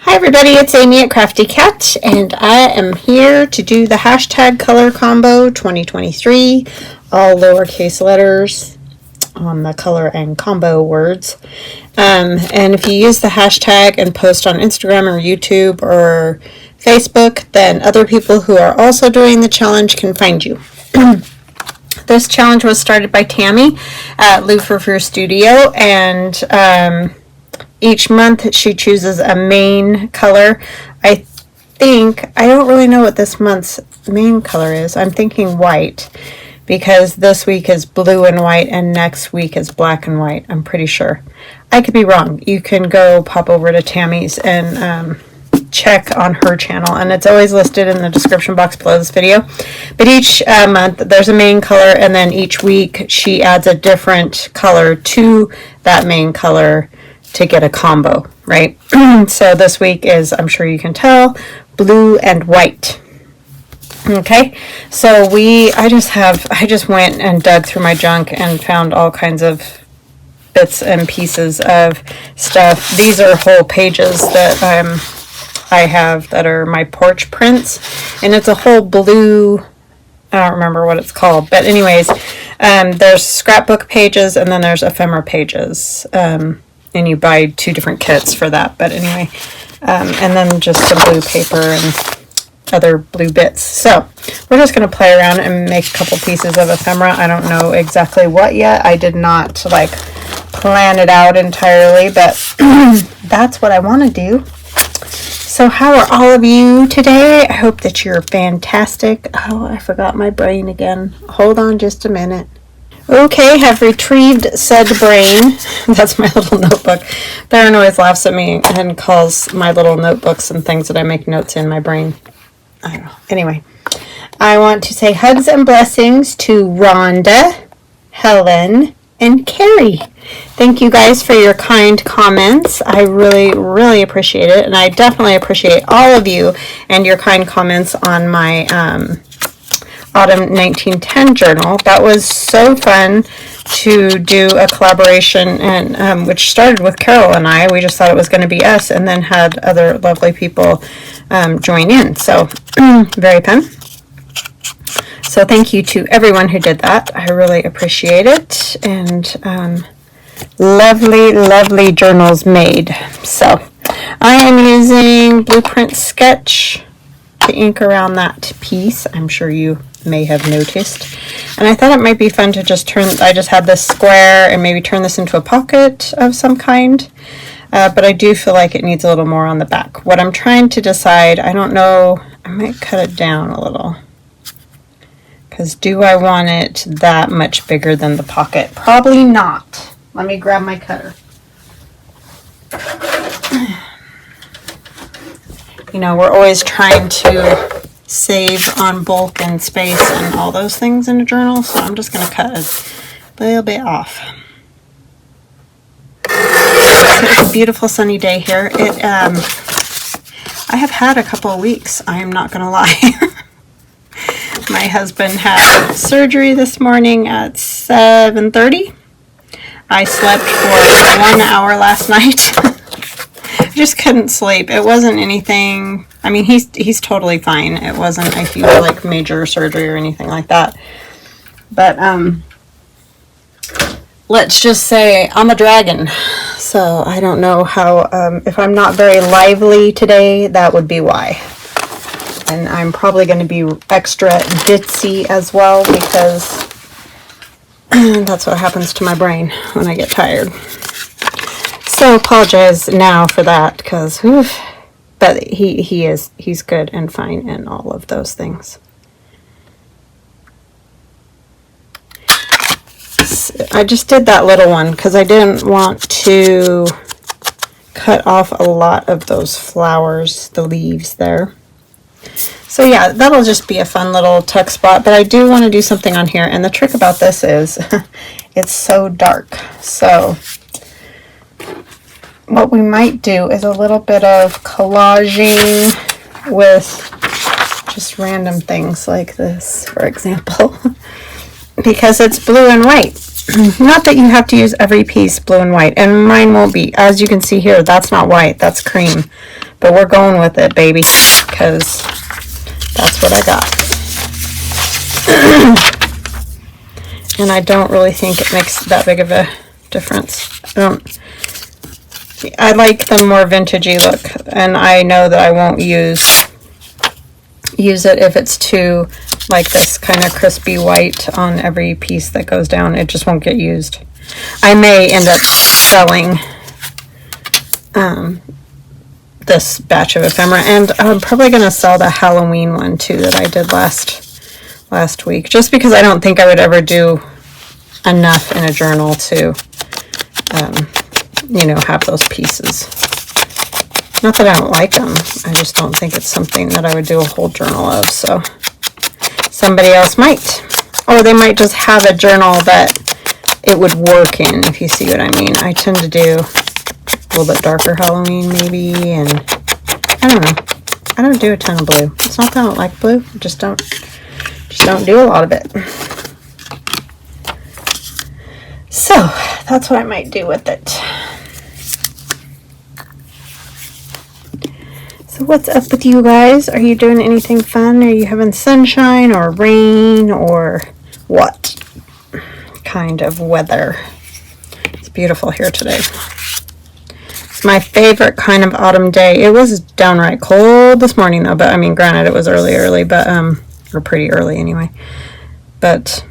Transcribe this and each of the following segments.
Hi everybody, it's Amy at Crafty Cat, and I am here to do the hashtag color combo 2023, all lowercase letters on the color and combo words. And if you use the hashtag and post on Instagram or YouTube or Facebook, then other people who are also doing the challenge can find you. This challenge was started by Tammy at Louvre Studio, and each month she chooses a main color. I don't really know what this month's main color is. I'm thinking white, because this week is blue and white and next week is black and white. I'm pretty sure. I could be wrong. You can go pop over to Tammy's and check on her channel, and it's always listed in the description box below this video. But each month there's a main color, and then each week she adds a different color to that main color to get a combo, right? So this week is, I'm sure you can tell, blue and white. Okay, so I just went and dug through my junk and found all kinds of bits and pieces of stuff. These are whole pages that I have that are my Porch prints, and it's a whole blue, I don't remember what it's called, but anyways, there's scrapbook pages and then there's ephemera pages, and you buy two different kits for that, but anyway, and then just some blue paper and other blue bits. So we're just going to play around and make a couple pieces of ephemera. I don't know exactly what yet. I did not like plan it out entirely, but that's what I want to do. So how are all of you today? I hope that you're fantastic. Oh, I forgot my brain again. Hold on just a minute. Okay, have retrieved said brain. That's my little notebook. Baron always laughs at me and calls my little notebooks and things that I make notes in my brain. I don't know. Anyway, I want to say hugs and blessings to Rhonda, Helen, and Carrie. Thank you guys for your kind comments. I really, really appreciate it. And I definitely appreciate all of you and your kind comments on my Autumn 1910 journal. That was so fun to do a collaboration, and which started with Carol and I. We just thought it was going to be us, and then had other lovely people join in. So very fun. So thank you to everyone who did that. I really appreciate it, and lovely, lovely journals made. So I am using Blueprint Sketch to ink around that piece. I'm sure you may have noticed, and I thought it might be fun to just I just had this square and maybe turn this into a pocket of some kind, but I do feel like it needs a little more on the back. What I'm trying to decide, I don't know, I might cut it down a little, because do I want it that much bigger than the pocket? Probably not. Let me grab my cutter. You know, we're always trying to save on bulk and space and all those things in a journal, so I'm just going to cut a little bit off. So it's a beautiful sunny day here. I have had a couple of weeks, I am not going to lie. My husband had surgery this morning at 7:30. I slept for 1 hour last night. I just couldn't sleep. It wasn't anything. I mean, he's totally fine. It wasn't a huge, like, major surgery or anything like that. But let's just say I'm a dragon. So I don't know how. If I'm not very lively today, that would be why. And I'm probably going to be extra ditzy as well, because that's what happens to my brain when I get tired. So apologize now for that, because but he's good and fine and all of those things. I just did that little one because I didn't want to cut off a lot of those flowers, the leaves there. So yeah, that'll just be a fun little tuck spot, but I do want to do something on here, and the trick about this is it's so dark. So what we might do is a little bit of collaging with just random things like this, for example, because it's blue and white. Not that you have to use every piece blue and white, and mine won't be. As you can see here, that's not white, that's cream. But we're going with it, baby, because that's what I got. And I don't really think it makes that big of a difference. I like the more vintagey look, and I know that I won't use it if it's too like this kind of crispy white on every piece that goes down. It just won't get used. I may end up selling this batch of ephemera, and I'm probably going to sell the Halloween one too that I did last week, just because I don't think I would ever do enough in a journal to you know, have those pieces. Not that I don't like them, I just don't think it's something that I would do a whole journal of. So somebody else might, or they might just have a journal that it would work in, if you see what I mean. I tend to do a little bit darker Halloween maybe, and I don't know. I don't do a ton of blue. It's not that I don't like blue, I just don't do a lot of it. So that's what I might do with it. So what's up with you guys? Are you doing anything fun? Are you having sunshine or rain or what kind of weather? It's beautiful here today. It's my favorite kind of autumn day. It was downright cold this morning though, but I mean, granted it was early, but or pretty early anyway. But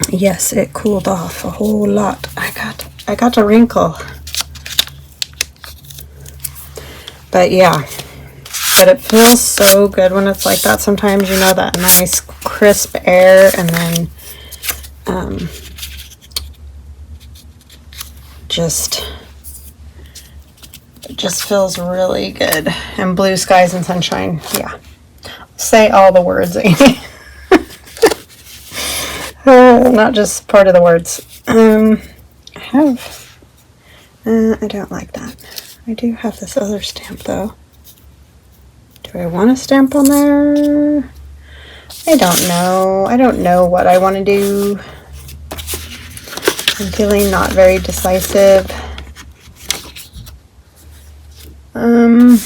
yes, it cooled off a whole lot. I got a wrinkle. But yeah, but it feels so good when it's like that. Sometimes, you know, that nice crisp air, and then it just feels really good. And blue skies and sunshine, yeah. Say all the words, Amy. Not just part of the words. I don't like that. I do have this other stamp though. Do I want a stamp on there? I don't know. I don't know what I want to do. I'm feeling not very decisive. I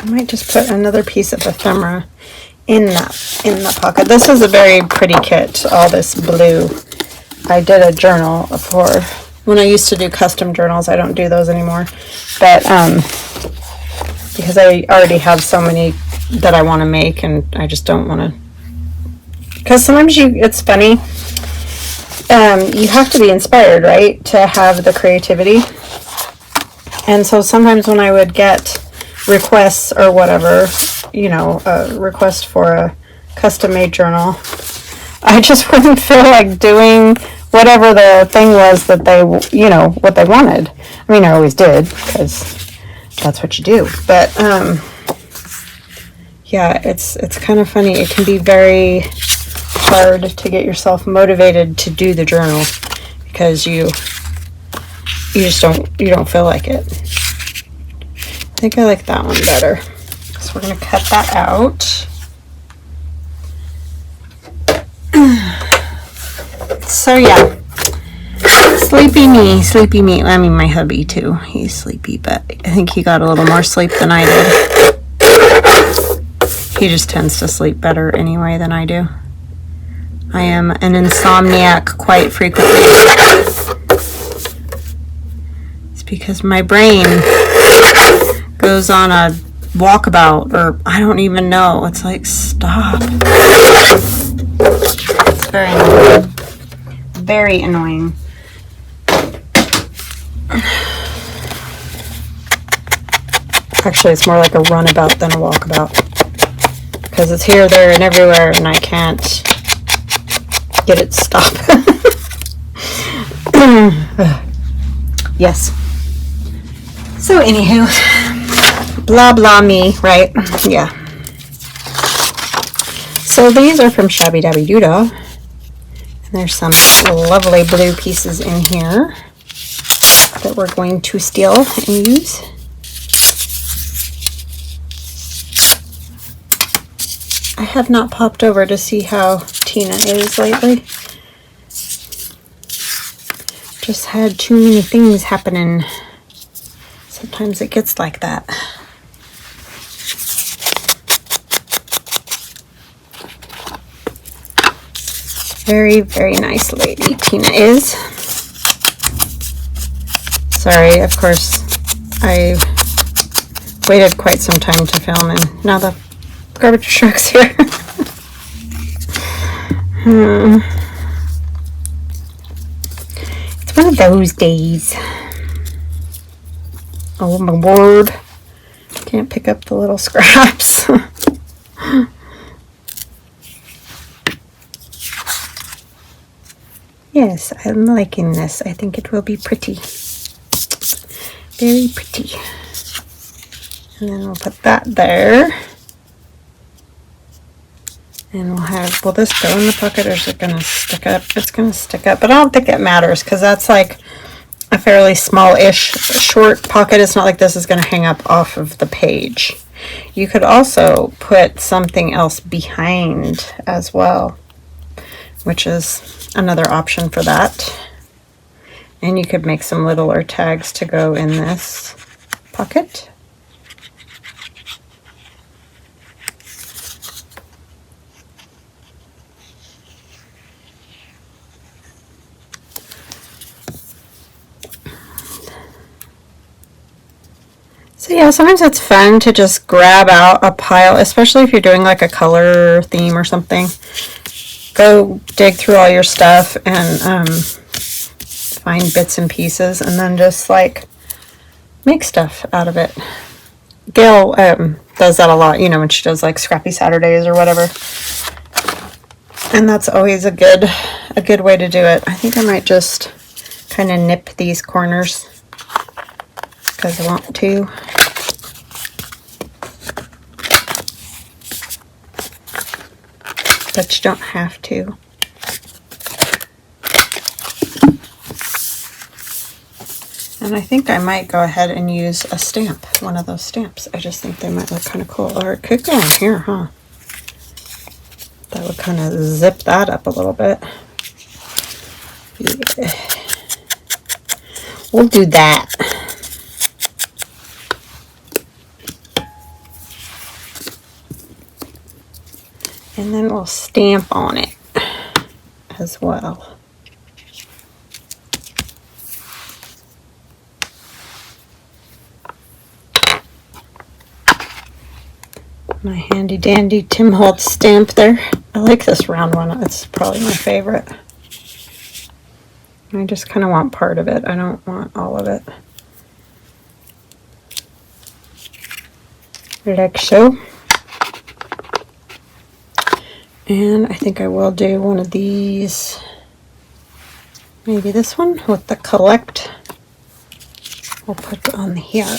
might just put another piece of ephemera in the pocket. This is a very pretty kit, all this blue. I did a journal for when I used to do custom journals. I don't do those anymore, but because I already have so many that I want to make, and I just don't want to, because sometimes it's funny, you have to be inspired, right, to have the creativity. And so sometimes when I would get requests or whatever, you know, a request for a custom made journal, I just wouldn't feel like doing whatever the thing was that they, you know, what they wanted. I mean, I always did, because that's what you do. But, yeah, it's kind of funny. It can be very hard to get yourself motivated to do the journal, because you don't feel like it. I think I like that one better. So we're going to cut that out. So yeah, sleepy me. I mean, my hubby too. He's sleepy, but I think he got a little more sleep than I did. He just tends to sleep better anyway than I do. I am an insomniac quite frequently. It's because my brain goes on a walkabout, or I don't even know. It's like, stop. It's very annoying. Very annoying. Actually, it's more like a runabout than a walkabout, because it's here, there, and everywhere, and I can't get it to stop. Yes. So anywho, blah blah me, right? Yeah. So these are from Shabby Dabby Doodah. And there's some lovely blue pieces in here that we're going to steal and use. I have not popped over to see how Tina is lately. Just had too many things happening. Sometimes it gets like that. Very, very nice lady, Tina is. Sorry, of course, I waited quite some time to film, and now the garbage truck's here. It's one of those days. Oh my word. Can't pick up the little scraps. Yes, I'm liking this. I think it will be pretty. Very pretty. And then we'll put that there. And we'll have, will this go in the pocket, or is it going to stick up? It's going to stick up, but I don't think it matters because that's like a fairly small-ish short pocket. It's not like this is going to hang up off of the page. You could also put something else behind as well, which is another option for that. And you could make some littler tags to go in this pocket. So yeah, sometimes it's fun to just grab out a pile, especially if you're doing like a color theme or something. Go dig through all your stuff and find bits and pieces, and then just like make stuff out of it. Gail does that a lot, you know, when she does like Scrappy Saturdays or whatever. And that's always a good way to do it. I think I might just kind of nip these corners because I want to. But you don't have to. And I think I might go ahead and use a stamp, one of those stamps. I just think they might look kind of cool. Or it could go in here, huh? That would kind of zip that up a little bit. Yeah. We'll do that. And then we'll stamp on it as well. My handy dandy Tim Holtz stamp there. I like this round one. It's probably my favorite. I just kind of want part of it. I don't want all of it. Like so. And I think I will do one of these, maybe this one with the collect. We'll put on here.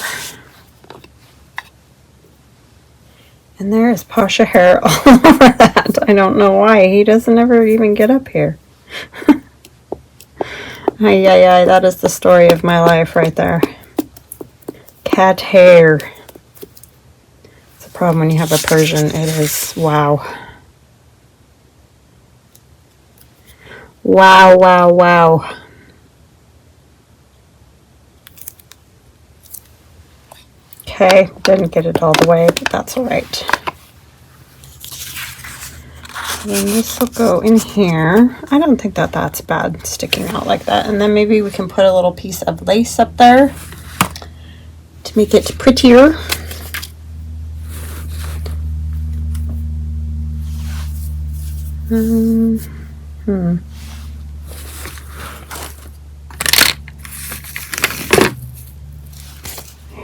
And there is Pasha hair all over that. I don't know why. He doesn't ever even get up here. Ay, ay, ay, that is the story of my life right there. Cat hair. It's a problem when you have a Persian. It is, wow. Wow, wow, wow. Okay, didn't get it all the way, but that's all right. And then this will go in here. I don't think that that's bad sticking out like that. And then maybe we can put a little piece of lace up there to make it prettier.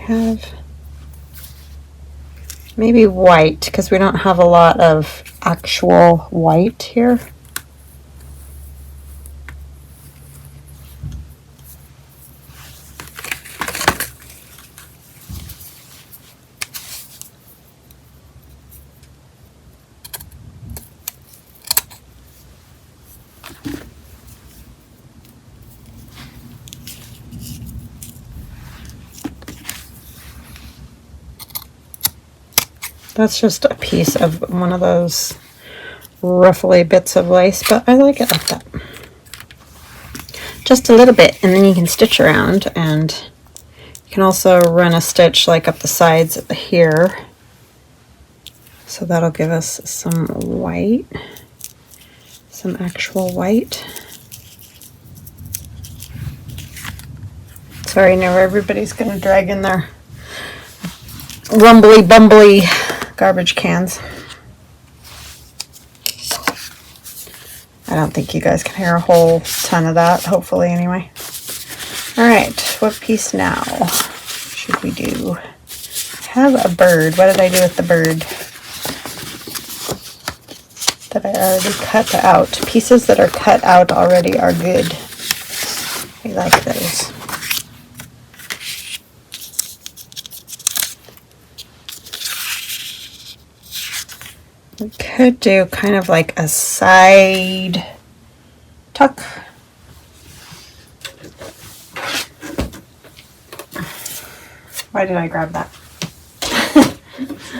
Have maybe white, because we don't have a lot of actual white here. That's just a piece of one of those ruffly bits of lace, but I like it like that. Just a little bit, and then you can stitch around, and you can also run a stitch like up the sides here. So that'll give us some white. some actual white. Sorry, now everybody's gonna drag in their rumbly bumbly garbage cans. I don't think you guys can hear a whole ton of that, hopefully anyway. All right, what piece now should we do? I have a bird. What did I do with the bird? That I already cut out. Pieces that are cut out already are good. I like those. We could do kind of like a side tuck. Why did I grab that?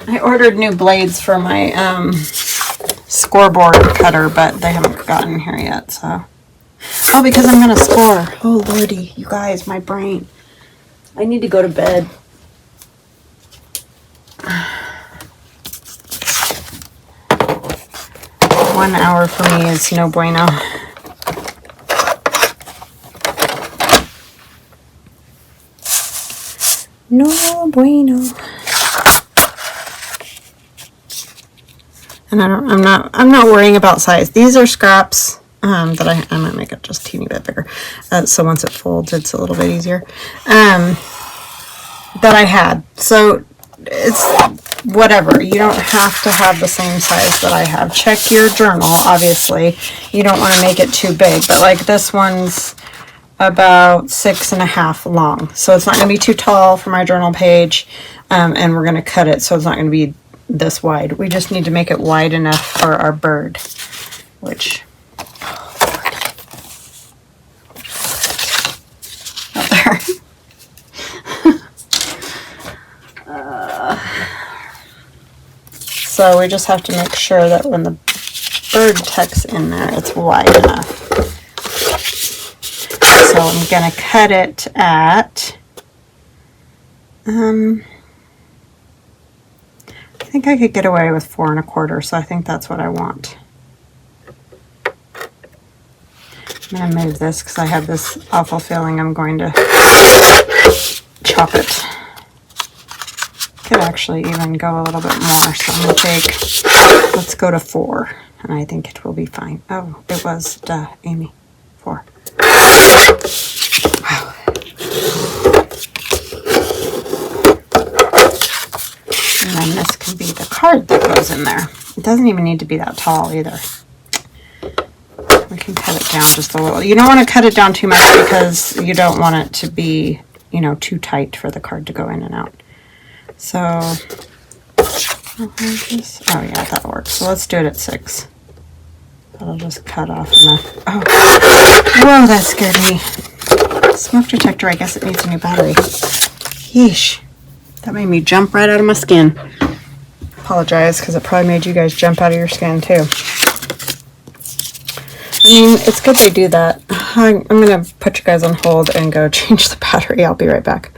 I ordered new blades for my scoreboard cutter, but they haven't gotten here yet, so. Oh, because I'm gonna score. Oh, lordy, you guys, my brain. I need to go to bed. 1 hour for me is no bueno. No bueno. And I'm not worrying about size. These are scraps that I might make it just a teeny bit bigger. So once it folds, it's a little bit easier. That I had. So it's whatever. You don't have to have the same size that I have. Check your journal, obviously. You don't want to make it too big, but like this one's about 6.5 long. So it's not going to be too tall for my journal page. And we're going to cut it so it's not going to be this wide. We just need to make it wide enough for our bird, which not there. So we just have to make sure that when the bird tucks in there, it's wide enough. So I'm going to cut it at, I think I could get away with 4 1/4, so I think that's what I want. I'm going to move this because I have this awful feeling I'm going to chop it. Could actually even go a little bit more, so I'm going to take, let's go to 4, and I think it will be fine. Oh, it was, Amy, 4. Wow. And then this can be the card that goes in there. It doesn't even need to be that tall either. We can cut it down just a little. You don't want to cut it down too much because you don't want it to be, you know, too tight for the card to go in and out. So, oh yeah, that'll work. So let's do it at 6. That'll just cut off enough. Oh, whoa, that scared me. Smoke detector, I guess it needs a new battery. Yeesh. That made me jump right out of my skin. Apologize, because it probably made you guys jump out of your skin too. I mean, it's good they do that. I'm going to put you guys on hold and go change the battery. I'll be right back.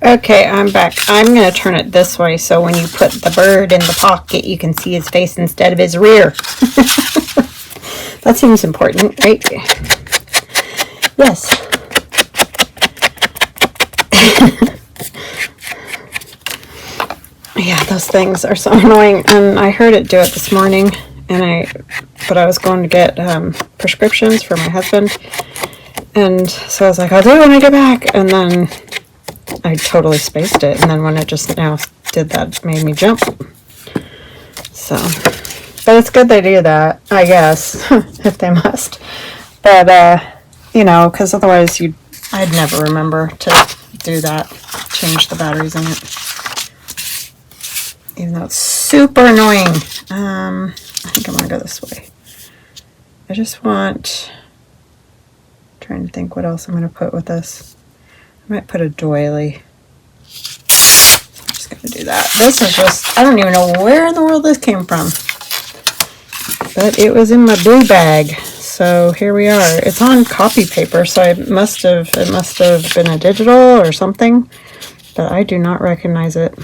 Okay, I'm back. I'm going to turn it this way so when you put the bird in the pocket, you can see his face instead of his rear. That seems important, right? Yes. Yeah, those things are so annoying. And I heard it do it this morning, but I was going to get prescriptions for my husband. And so I was like, I'll do it when I get back. And then I totally spaced it, and then when it just now did that, it made me jump. So, but it's good they do that, I guess, if they must. But, you know, because otherwise I'd never remember to do that, change the batteries in it. Even though it's super annoying. I think I'm going to go this way. I just want, trying to think what else I'm going to put with this. I might put a doily. I'm just going to do that. This is just, I don't even know where in the world this came from. But it was in my blue bag. So here we are. It's on copy paper, so it must have been a digital or something. But I do not recognize it.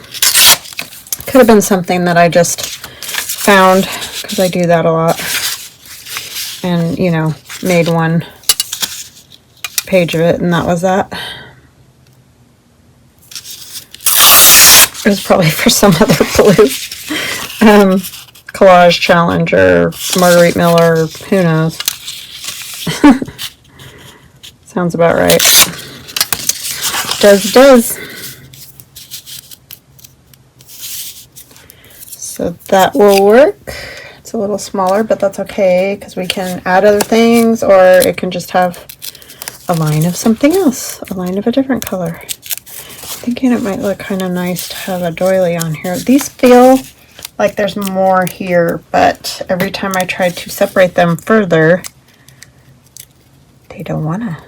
Could have been something that I just found, because I do that a lot. and, you know, made one page of it, and that was that. It was probably for some other blue collage challenge or Marguerite Miller, who knows. Sounds about right. Does. So that will work. It's a little smaller, but that's okay because we can add other things, or it can just have a line of something else, a line of a different color. I'm thinking it might look kind of nice to have a doily on here. These feel like there's more here, but every time I try to separate them further, they don't wanna.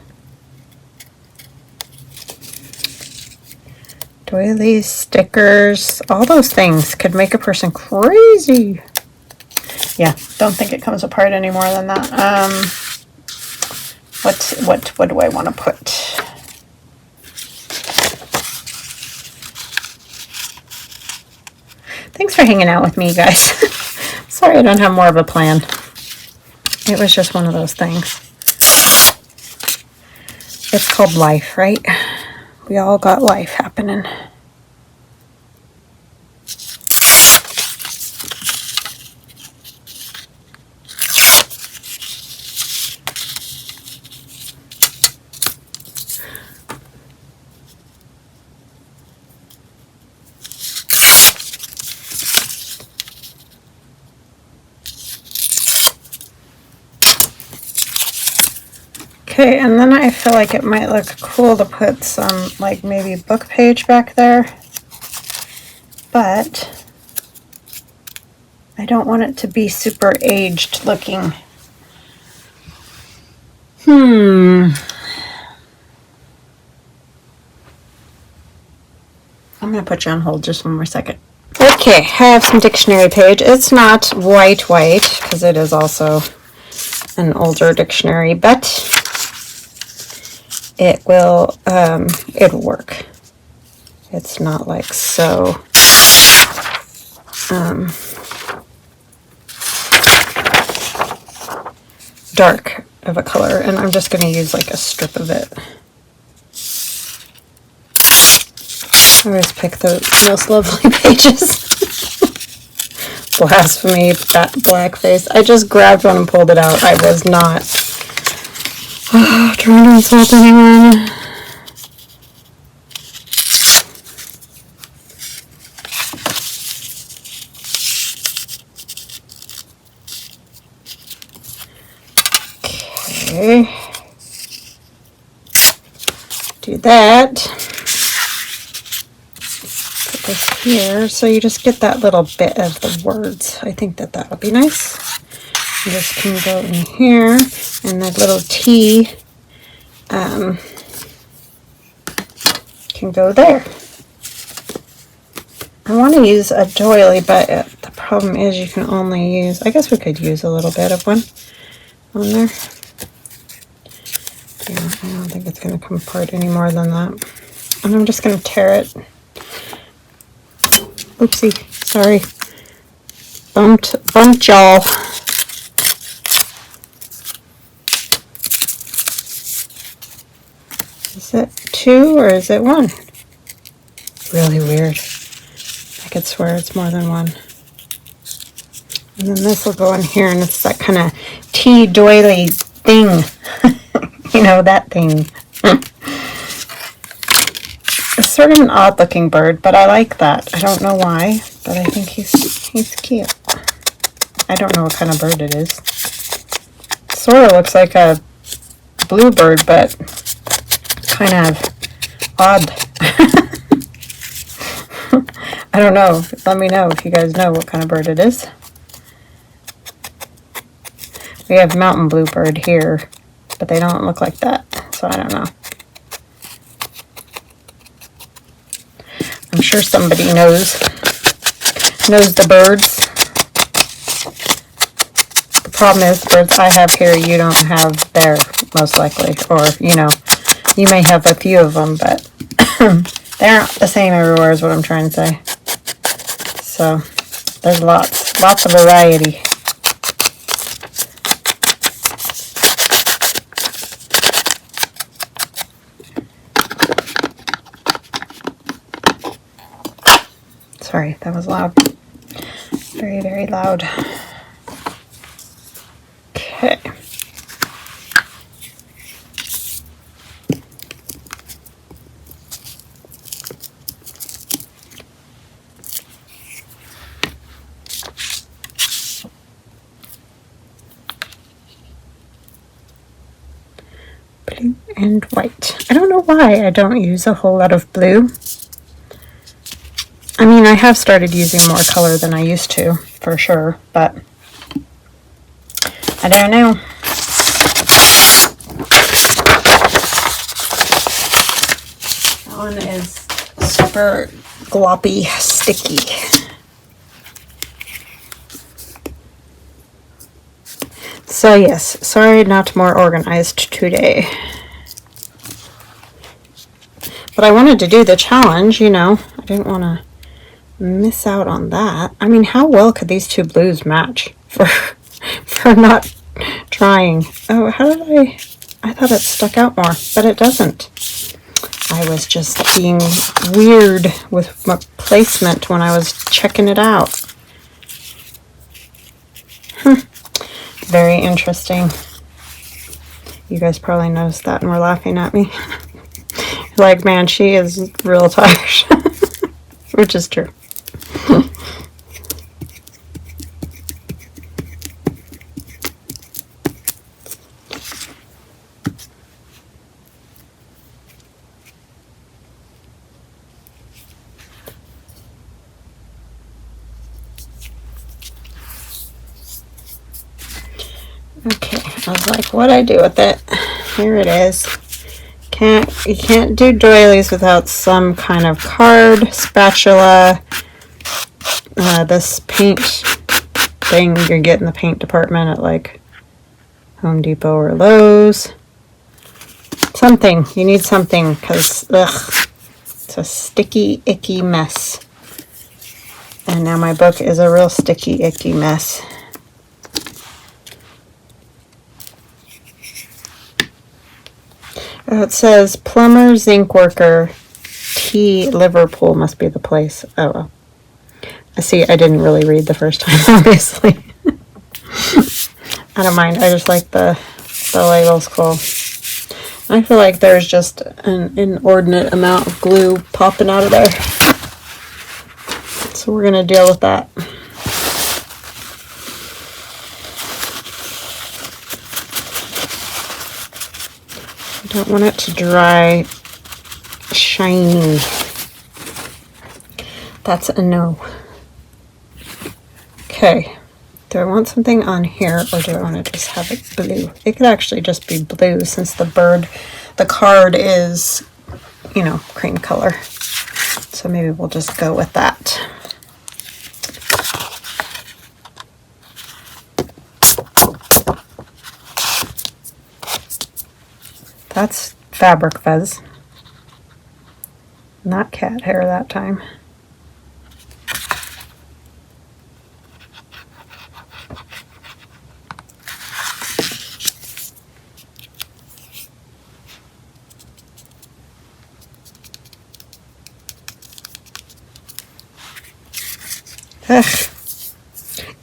Doilies, stickers, all those things could make a person crazy. Yeah, don't think it comes apart any more than that. What do I want to put? Thanks for hanging out with me, guys. Sorry I don't have more of a plan. It was just one of those things. It's called life, right? We all got life happening. Okay, and then I feel like it might look cool to put some, like, maybe book page back there. But I don't want it to be super aged looking. I'm going to put you on hold just one more second. Okay, I have some dictionary page. It's not white because it is also an older dictionary, but it will, it'll work. It's not like so, dark of a color, and I'm just going to use like a strip of it. I always pick the most lovely pages. Blasphemy, that blackface. I just grabbed one and pulled it out. I was not trying to insult anyone. Okay. Do that. Put this here so you just get that little bit of the words. I think that that would be nice. This can go in here, and that little T can go there. I want to use a doily, but the problem is you can only use, I guess we could use a little bit of one on there. Yeah, I don't think it's going to come apart any more than that. And I'm just going to tear it. Oopsie, sorry. Bumped y'all. Is it 2 or is it 1? Really weird. I could swear it's more than 1. And then this will go in here, and it's that kind of tea doily thing. You know, that thing. It's sort of an odd looking bird, but I like that. I don't know why, but I think he's cute. I don't know what kind of bird it is. Sort of looks like a bluebird, but kind of odd. I don't know. Let me know if you guys know what kind of bird it is. We have mountain bluebird here, but they don't look like that, so I don't know. I'm sure somebody knows the birds. The problem is, birds I have here you don't have there, most likely. Or, you know, you may have a few of them, but they aren't the same everywhere is what I'm trying to say. So, there's lots of variety. Sorry, that was loud. Very, very loud. Okay. Blue and white. I don't know why I don't use a whole lot of blue. I mean, I have started using more color than I used to, for sure, but I don't know. That one is super gloppy, sticky. So yes, sorry not more organized today. But I wanted to do the challenge, you know. I didn't want to miss out on that. I mean, how well could these two blues match for not trying? Oh, how did I thought it stuck out more, but it doesn't. I was just being weird with my placement when I was checking it out. Very interesting. You guys probably noticed that and were laughing at me. Like, man, she is real tired. Which is true. Okay, I was like, what'd I do with it? Here it is. You can't do doilies without some kind of card, spatula, this paint thing you get in the paint department at like Home Depot or Lowe's. Something. You need something because, ugh, it's a sticky, icky mess. And now my book is a real sticky, icky mess. Oh, it says plumber, zinc worker, T, Liverpool must be the place. Oh, well. I see, I didn't really read the first time, obviously. I don't mind. I just like the labels cool. I feel like there's just an inordinate amount of glue popping out of there. So we're going to deal with that. I don't want it to dry shiny. That's a no. Okay. Do I want something on here or do I want to just have it blue? It could actually just be blue since the card is, you know, cream color. So maybe we'll just go with that. That's fabric fuzz, not cat hair that time. Ugh.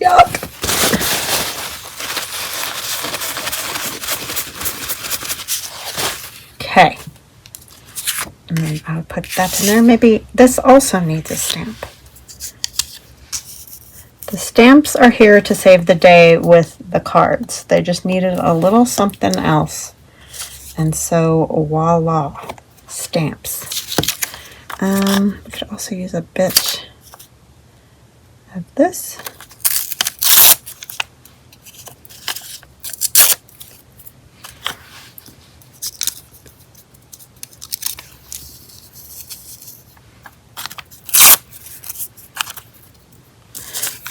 Yuck. Okay. And then I'll put that in there. Maybe this also needs a stamp. The stamps are here to save the day with the cards. They just needed a little something else. And so, voila, stamps. We could also use a bit of this.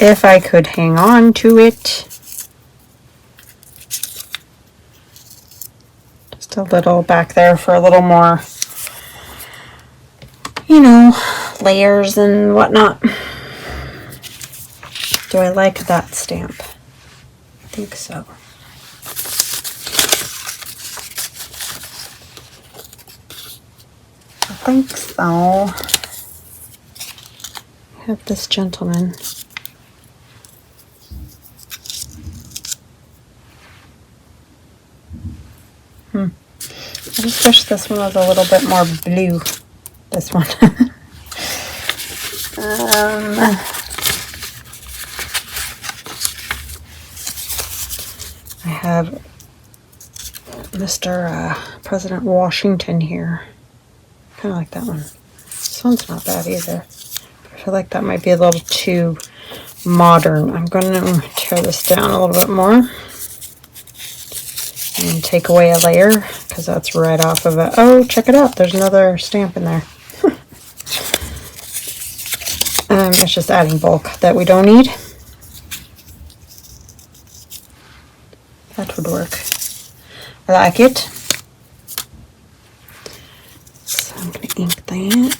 If I could hang on to it. Just a little back there for a little more, you know, layers and whatnot. Do I like that stamp? I think so. I think so. have this gentleman. I just wish this one was a little bit more blue. This one. I have Mr. President Washington here. Kind of like that one. This one's not bad either. I feel like that might be a little too modern. I'm going to tear this down a little bit more and take away a layer because that's right off of it. Oh, check it out. There's another stamp in there. It's just adding bulk that we don't need. That would work. I like it. So I'm going to ink that.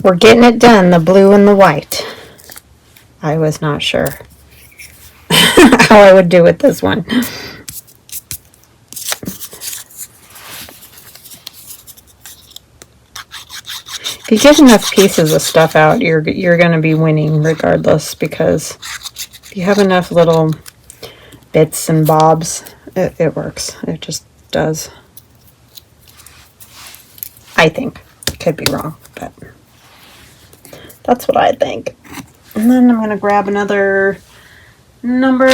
We're getting it done, the blue and the white. I was not sure how I would do with this one. If you get enough pieces of stuff out, you're going to be winning regardless, because if you have enough little bits and bobs, it works. It just does. I think. Could be wrong, but that's what I think. And then I'm going to grab another number.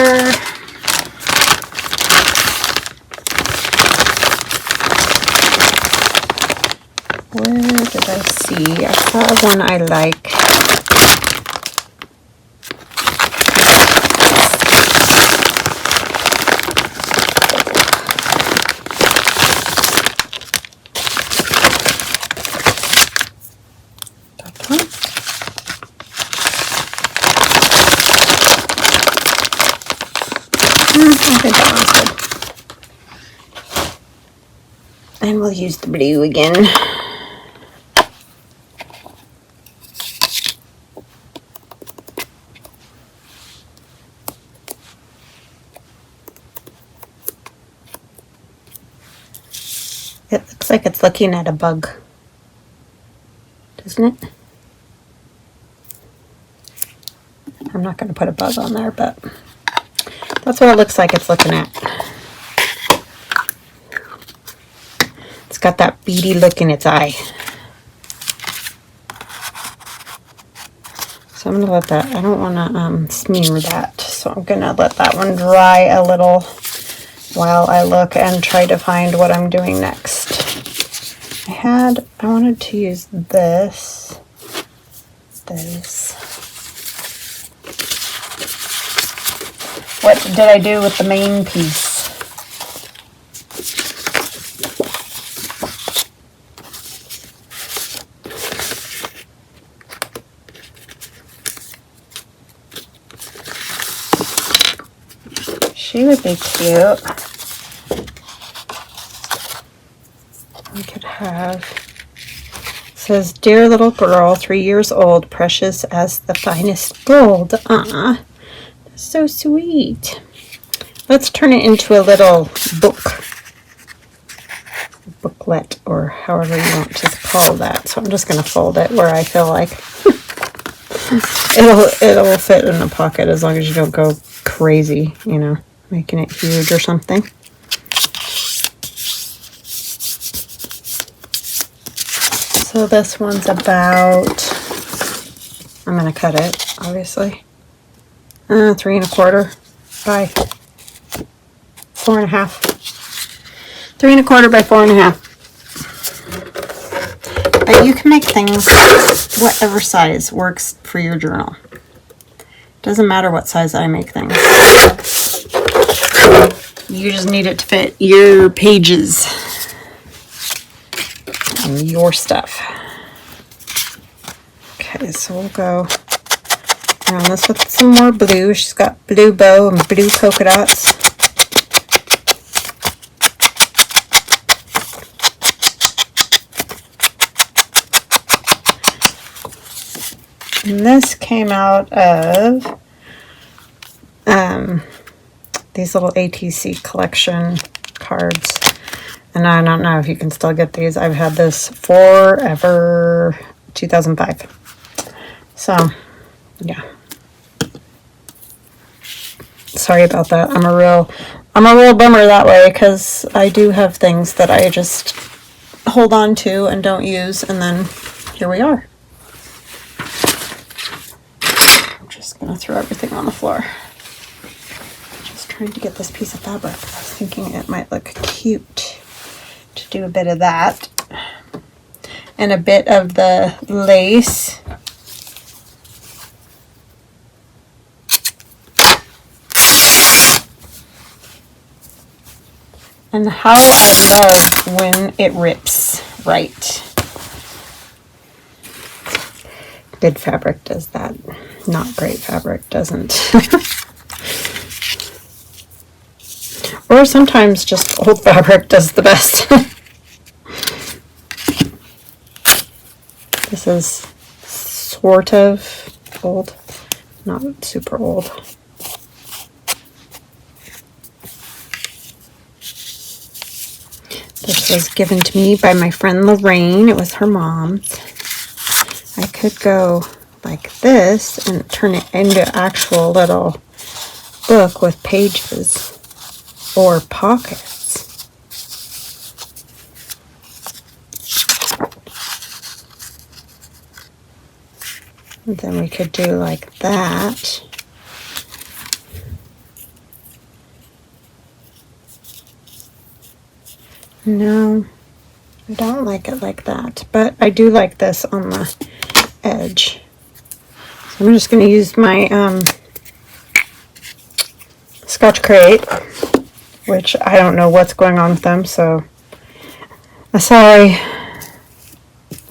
Where did I see? I saw one I like. That one. I think that one's good. And we'll use the blue again. It looks like it's looking at a bug, doesn't it? I'm not going to put a bug on there, but that's what it looks like it's looking at. It's got that beady look in its eye. So I'm going to let that, I don't want to smear that, so I'm going to let that one dry a little while I look and try to find what I'm doing next. I wanted to use this. What did I do with the main piece? She would be cute. We could have, it says, "Dear little girl, 3 years old, precious as the finest gold." That's so sweet. Let's turn it into a little booklet, or however you want to call that. So I'm just going to fold it where I feel like it'll fit in a pocket, as long as you don't go crazy, you know, making it huge or something. So this one's about, I'm going to cut it, obviously, 3 1/4 by 4 1/2. 3 1/4 by 4 1/2. But you can make things whatever size works for your journal. Doesn't matter what size I make things. You just need it to fit your pages and your stuff. Okay, so we'll go around this with some more blue. She's got blue bow and blue polka dots. And this came out of these little ATC collection cards. And I don't know if you can still get these. I've had this forever, 2005. So, yeah. Sorry about that. I'm a real bummer that way, because I do have things that I just hold on to and don't use, and then here we are. I'm just gonna throw everything on the floor. Just trying to get this piece of fabric. I was thinking it might look cute to do a bit of that. And a bit of the lace. And how I love when it rips right. Good fabric does that. Not great fabric doesn't. Or sometimes just old fabric does the best. This is sort of old, not super old. This was given to me by my friend Lorraine. It was her mom's. I could go like this and turn it into actual little book with pages or pockets. And then we could do like that. No, I don't like it like that, but I do like this on the edge. So I'm just going to use my Scotch Crate, which I don't know what's going on with them, so sorry.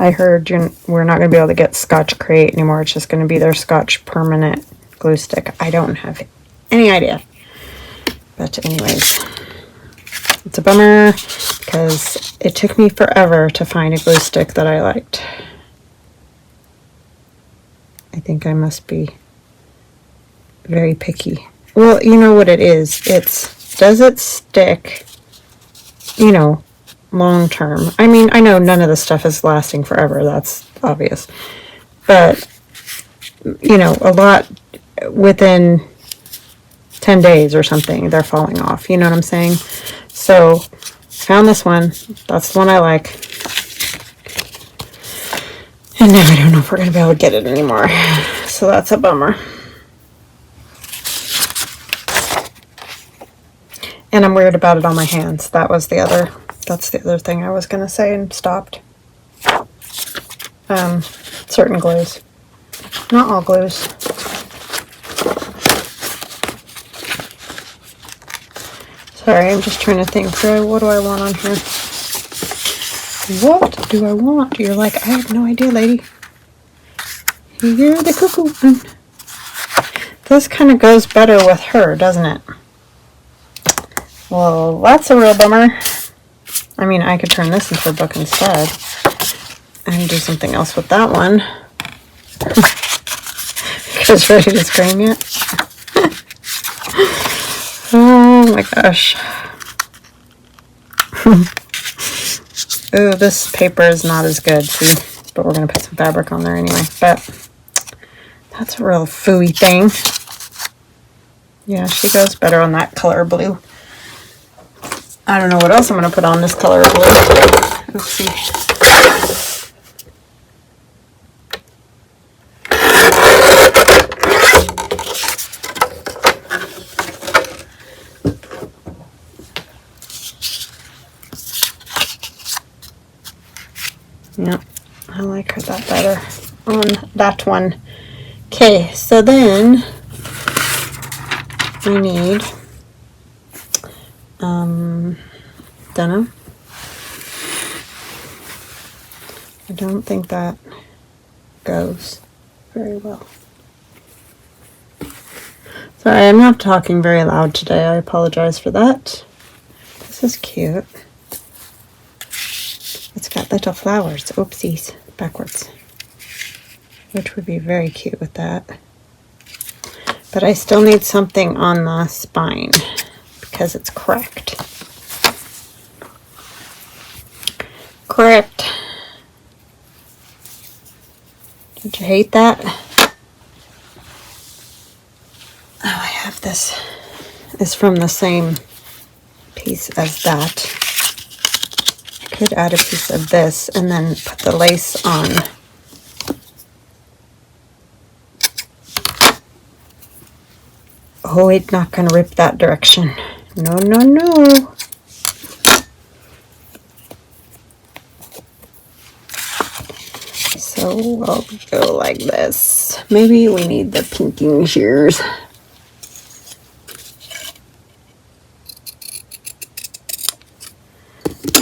I heard we're not going to be able to get Scotch Crate anymore. It's just going to be their Scotch Permanent glue stick. I don't have any idea. But anyways, it's a bummer because it took me forever to find a glue stick that I liked. I think I must be very picky. Well, you know what it is. Does it stick, you know, long term? I mean, I know none of the stuff is lasting forever. That's obvious. But, you know, a lot within 10 days or something, they're falling off. You know what I'm saying? So, found this one. That's the one I like. And now I don't know if we're going to be able to get it anymore. So that's a bummer. And I'm weird about it on my hands. That's the other thing I was going to say and stopped. Certain glues. Not all glues. Sorry, I'm just trying to think through what do I want on here. What do I want? You're like, I have no idea, lady. You're the cuckoo one. This kind of goes better with her, doesn't it? Well, that's a real bummer. I mean, I could turn this into a book instead and do something else with that one. You guys ready to scream yet? Oh my gosh. Ooh, this paper is not as good, see? But we're going to put some fabric on there anyway. But that's a real phooey thing. Yeah, she goes better on that color blue. I don't know what else I'm going to put on this color blue. Let's see. Yep, I like that better on that one. Okay, so then we need denim. I don't think that goes very well. Sorry, I'm not talking very loud today. I apologize for that. This is cute. It's got little flowers. Oopsies. Backwards. Which would be very cute with that. But I still need something on the spine because it's cracked. Cracked. Don't you hate that? Oh, I have this. It's from the same piece as that. I could add a piece of this and then put the lace on. Oh, it's not going to rip that direction. No, no, no. So we'll go like this. Maybe we need the pinking shears.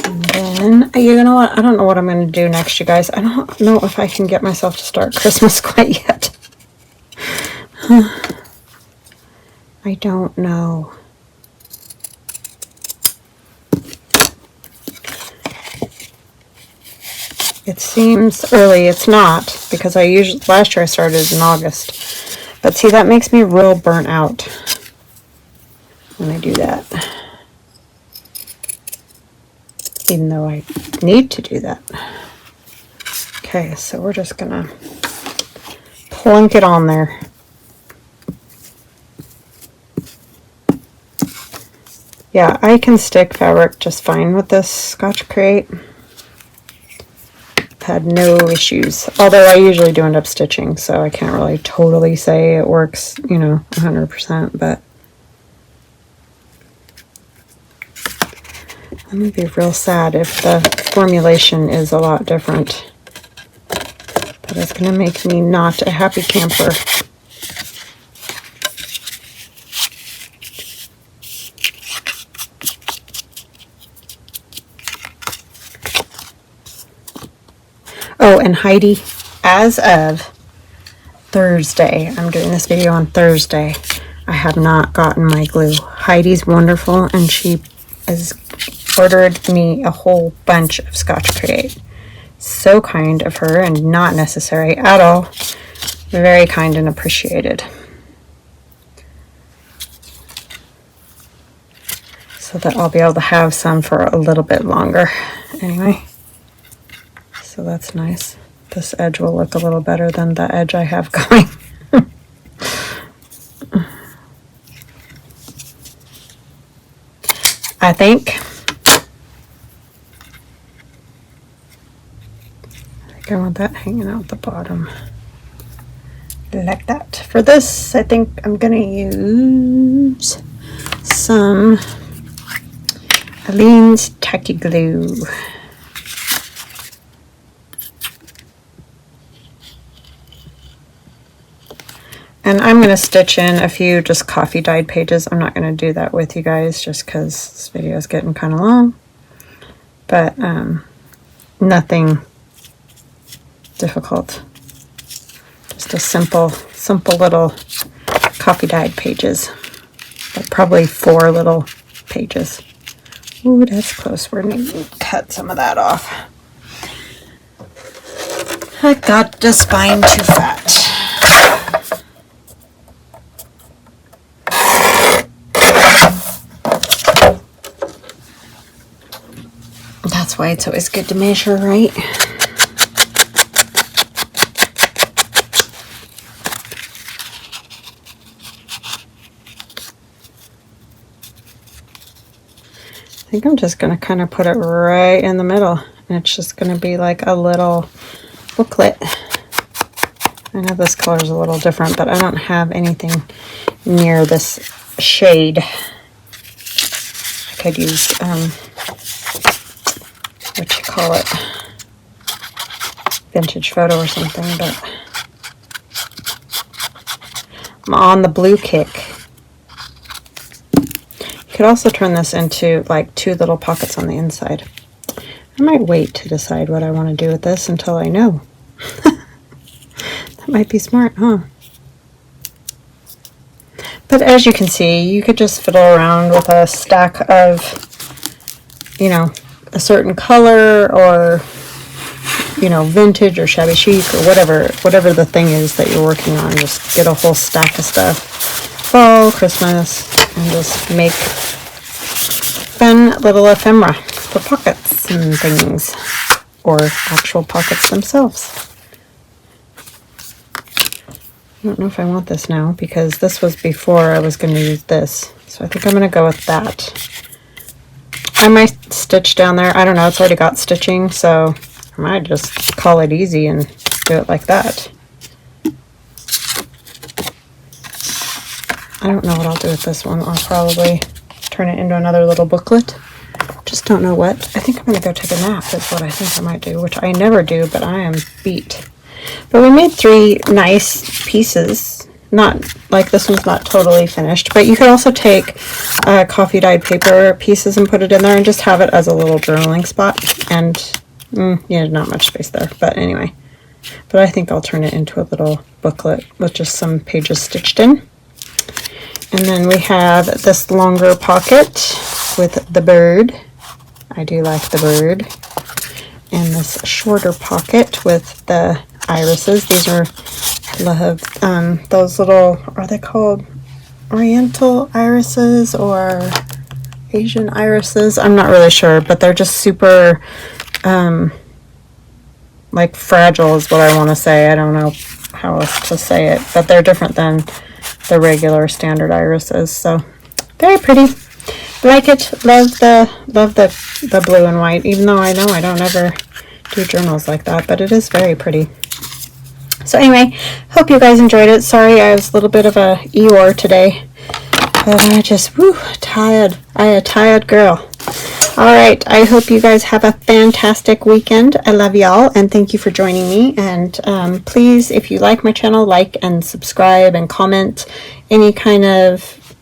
And then, you know what? I don't know what I'm going to do next, you guys. I don't know if I can get myself to start Christmas quite yet. I don't know. It seems early. It's not, because last year I started in August. But see, that makes me real burnt out when I do that. Even though I need to do that. Okay, so we're just gonna plunk it on there. Yeah, I can stick fabric just fine with this Scotch Crate. Had no issues. Although I usually do end up stitching, so I can't really totally say it works, 100%, but I'm going to be real sad if the formulation is a lot different. But it's going to make me not a happy camper. Oh, and Heidi, as of Thursday, I'm doing this video on Thursday, I have not gotten my glue. Heidi's wonderful, and she has ordered me a whole bunch of Scotch Crate. So kind of her, and not necessary at all. Very kind and appreciated. So that I'll be able to have some for a little bit longer. Anyway. So that's nice. This edge will look a little better than the edge I have going. I think I want that hanging out the bottom. Like that. For this, I think I'm going to use some Aleene's Tacky Glue. And I'm going to stitch in a few just coffee dyed pages. I'm not going to do that with you guys just because this video is getting kind of long. But nothing difficult. Just a simple little coffee dyed pages. But probably 4 little pages. Ooh, that's close. We're going to cut some of that off. I got the spine too fat. That's why it's always good to measure, right? I think I'm just going to kind of put it right in the middle. And it's just going to be like a little booklet. I know this color is a little different, but I don't have anything near this shade. I could use... what you call it, vintage photo or something, but I'm on the blue kick. You could also turn this into like 2 little pockets on the inside. I might wait to decide what I want to do with this until I know. That might be smart, huh? But as you can see, you could just fiddle around with a stack of, a certain color or you know, vintage or shabby chic or whatever the thing is that you're working on. Just get a whole stack of stuff. Fall, Christmas, and just make fun little ephemera for pockets and things, or actual pockets themselves. I don't know if I want this now because this was before I was going to use this. So I think I'm going to go with that. I might stitch down there. I don't know. It's already got stitching, so I might just call it easy and do it like that. I don't know what I'll do with this one. I'll probably turn it into another little booklet. Just don't know what. I think I'm going to go take a nap is what I think I might do, which I never do, but I am beat. But we made 3 nice pieces. Not like this one's not totally finished, but you could also take coffee dyed paper pieces and put it in there and just have it as a little journaling spot. And yeah, not much space there, but anyway. But I think I'll turn it into a little booklet with just some pages stitched in. And then we have this longer pocket with the bird. I do like the bird. And this shorter pocket with the irises. These are, I love those little, are they called Oriental irises or Asian irises? I'm not really sure, but they're just super like fragile is what I want to say. I don't know how else to say it, but they're different than the regular standard irises. So very pretty. Like it. Love the blue and white, even though I know I don't ever do journals like that, but it is very pretty. So anyway, hope you guys enjoyed it. Sorry I was a little bit of a Eeyore today, but I just, tired. I a tired girl. Alright, I hope you guys have a fantastic weekend. I love y'all, and thank you for joining me. And please, if you like my channel, like and subscribe and comment. Any kind of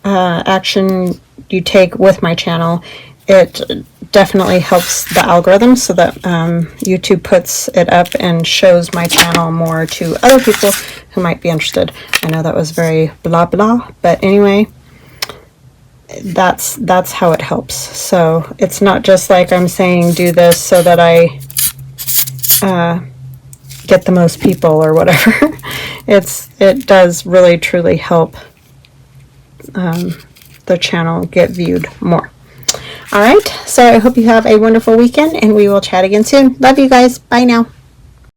action you take with my channel, it definitely helps the algorithm so that YouTube puts it up and shows my channel more to other people who might be interested. I know that was very blah blah, but anyway, that's how it helps. So it's not just like I'm saying do this so that I get the most people or whatever. It does really truly help the channel get viewed more. Alright, so I hope you have a wonderful weekend, and we will chat again soon. Love you guys. Bye now.